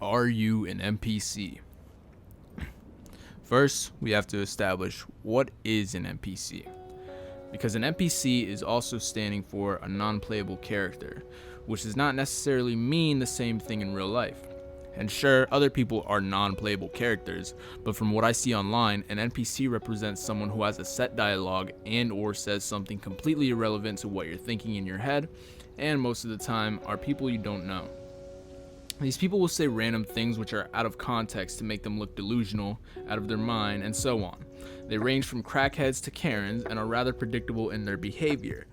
Are you an NPC? First, we have to establish what is an NPC. Because an NPC is also standing for a non-playable character, which does not necessarily mean the same thing in real life. And sure, other people are non-playable characters, but from what I see online, an NPC represents someone who has a set dialogue and or says something completely irrelevant to what you're thinking in your head, and most of the time are people you don't know. These people will say random things which are out of context to make them look delusional, out of their mind, and so on. They range from crackheads to Karens and are rather predictable in their behavior.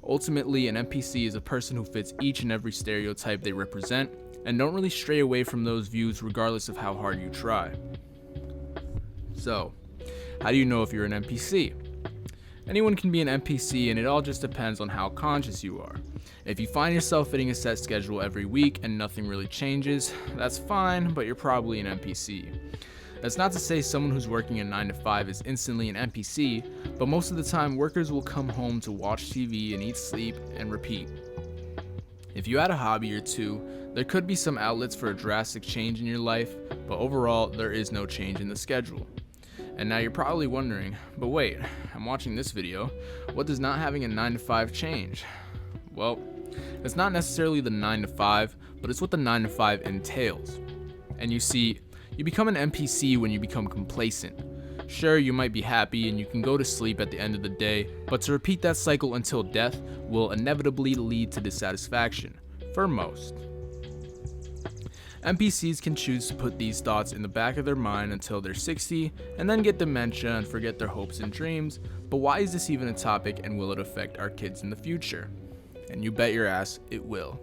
Ultimately, an NPC is a person who fits each and every stereotype they represent, and don't really stray away from those views regardless of how hard you try. So, how do you know if you're an NPC? Anyone can be an NPC, and it all just depends on how conscious you are. If you find yourself fitting a set schedule every week and nothing really changes, that's fine, but you're probably an NPC. That's not to say someone who's working a 9 to 5 is instantly an NPC, but most of the time workers will come home to watch TV and eat, sleep, and repeat. If you had a hobby or two, there could be some outlets for a drastic change in your life, but overall, there is no change in the schedule. And now you're probably wondering, but wait, I'm watching this video, what does not having a 9 to 5 change? Well, it's not necessarily the 9 to 5, but it's what the 9 to 5 entails. And you see, you become an NPC when you become complacent. Sure, you might be happy and you can go to sleep at the end of the day, but to repeat that cycle until death will inevitably lead to dissatisfaction, for most. NPCs can choose to put these thoughts in the back of their mind until they're 60 and then get dementia and forget their hopes and dreams, but why is this even a topic and will it affect our kids in the future? And you bet your ass it will.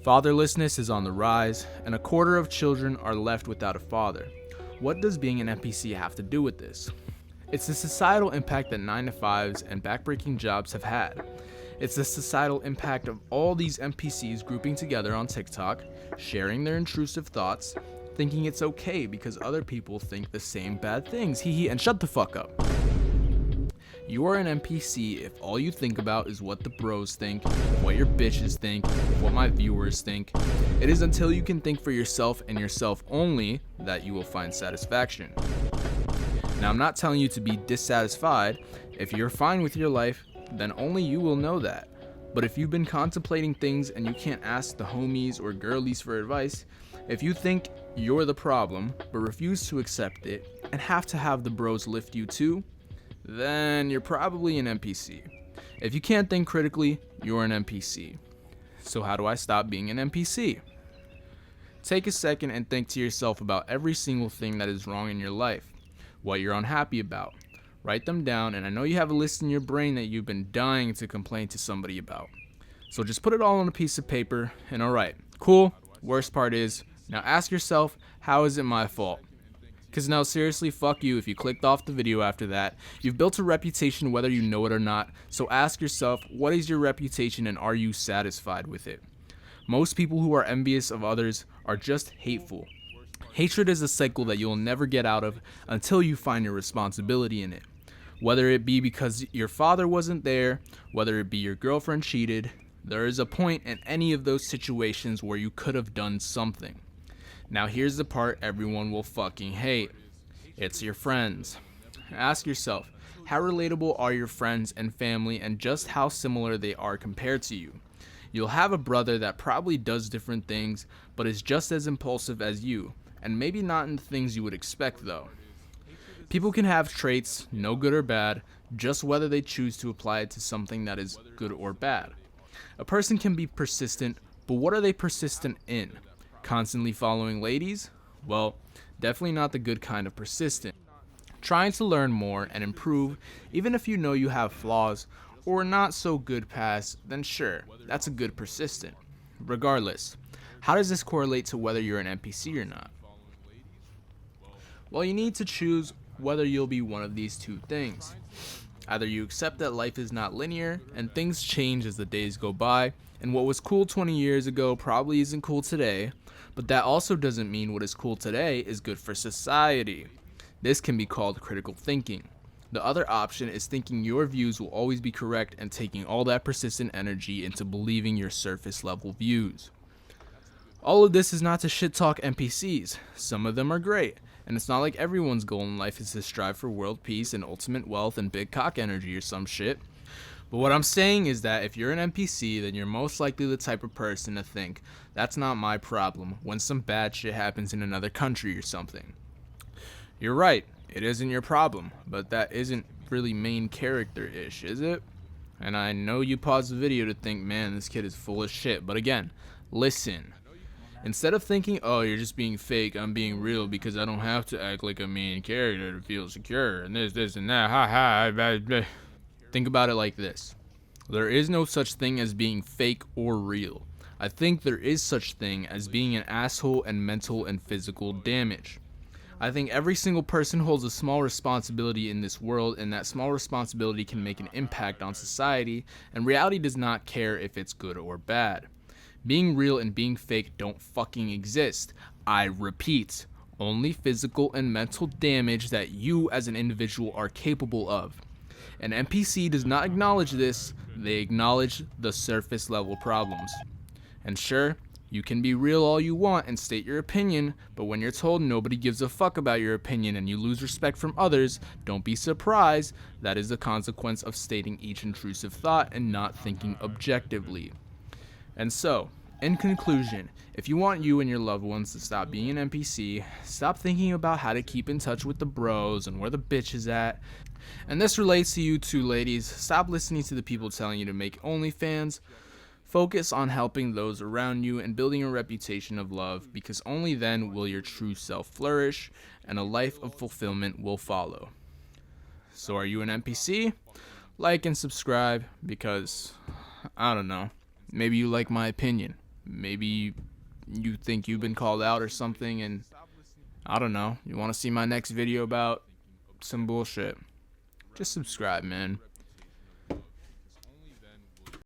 Fatherlessness is on the rise, and a quarter of children are left without a father. What does being an NPC have to do with this? It's the societal impact that 9 to 5s and backbreaking jobs have had. It's the societal impact of all these NPCs grouping together on TikTok, sharing their intrusive thoughts, thinking it's okay because other people think the same bad things, and shut the fuck up. You are an NPC if all you think about is what the bros think, what your bitches think, what my viewers think. It is until you can think for yourself and yourself only that you will find satisfaction. Now, I'm not telling you to be dissatisfied. If you're fine with your life, then only you will know that. But if you've been contemplating things and you can't ask the homies or girlies for advice, if you think you're the problem but refuse to accept it and have to have the bros lift you too, then you're probably an NPC. If you can't think critically, you're an NPC. So how do I stop being an NPC? Take a second and think to yourself about every single thing that is wrong in your life, what you're unhappy about. Write them down, and I know you have a list in your brain that you've been dying to complain to somebody about. So just put it all on a piece of paper, and alright, cool. Worst part is, now ask yourself, how is it my fault? Because now seriously, fuck you if you clicked off the video after that. You've built a reputation whether you know it or not, so ask yourself, what is your reputation and are you satisfied with it? Most people who are envious of others are just hateful. Hatred is a cycle that you'll never get out of until you find your responsibility in it. Whether it be because your father wasn't there, whether it be your girlfriend cheated, there is a point in any of those situations where you could have done something. Now here's the part everyone will fucking hate. It's your friends. Ask yourself, how relatable are your friends and family and just how similar they are compared to you? You'll have a brother that probably does different things, but is just as impulsive as you, and maybe not in the things you would expect though. People can have traits, no good or bad, just whether they choose to apply it to something that is good or bad. A person can be persistent, but what are they persistent in? Constantly following ladies? Well, definitely not the good kind of persistent. Trying to learn more and improve, even if you know you have flaws or not so good past, then sure, that's a good persistent. Regardless, how does this correlate to whether you're an NPC or not? Well, you need to choose whether you'll be one of these two things. Either you accept that life is not linear and things change as the days go by, and what was cool 20 years ago probably isn't cool today, but that also doesn't mean what is cool today is good for society. This can be called critical thinking. The other option is thinking your views will always be correct and taking all that persistent energy into believing your surface level views. All of this is not to shit talk NPCs. Some of them are great, and it's not like everyone's goal in life is to strive for world peace and ultimate wealth and big cock energy or some shit. But what I'm saying is that if you're an NPC, then you're most likely the type of person to think, that's not my problem, when some bad shit happens in another country or something. You're right, it isn't your problem, but that isn't really main character-ish, is it? And I know you paused the video to think, man, this kid is full of shit, but again, listen. Instead of thinking, oh, you're just being fake, I'm being real because I don't have to act like a main character to feel secure, and this, and that, ha ha, blah, blah. Think about it like this. There is no such thing as being fake or real. I think there is such thing as being an asshole and mental and physical damage. I think every single person holds a small responsibility in this world, and that small responsibility can make an impact on society, and reality does not care if it's good or bad. Being real and being fake don't fucking exist. I repeat, only physical and mental damage that you as an individual are capable of. An NPC does not acknowledge this, they acknowledge the surface level problems. And sure, you can be real all you want and state your opinion, but when you're told nobody gives a fuck about your opinion and you lose respect from others, don't be surprised. That is the consequence of stating each intrusive thought and not thinking objectively. And so, in conclusion, if you want you and your loved ones to stop being an NPC, stop thinking about how to keep in touch with the bros and where the bitch is at. And this relates to you too, ladies. Stop listening to the people telling you to make OnlyFans. Focus on helping those around you and building a reputation of love, because only then will your true self flourish and a life of fulfillment will follow. So are you an NPC? Like and subscribe, because, I don't know, maybe you like my opinion. Maybe you think you've been called out or something, and I don't know, you want to see my next video about some bullshit. Just subscribe, man.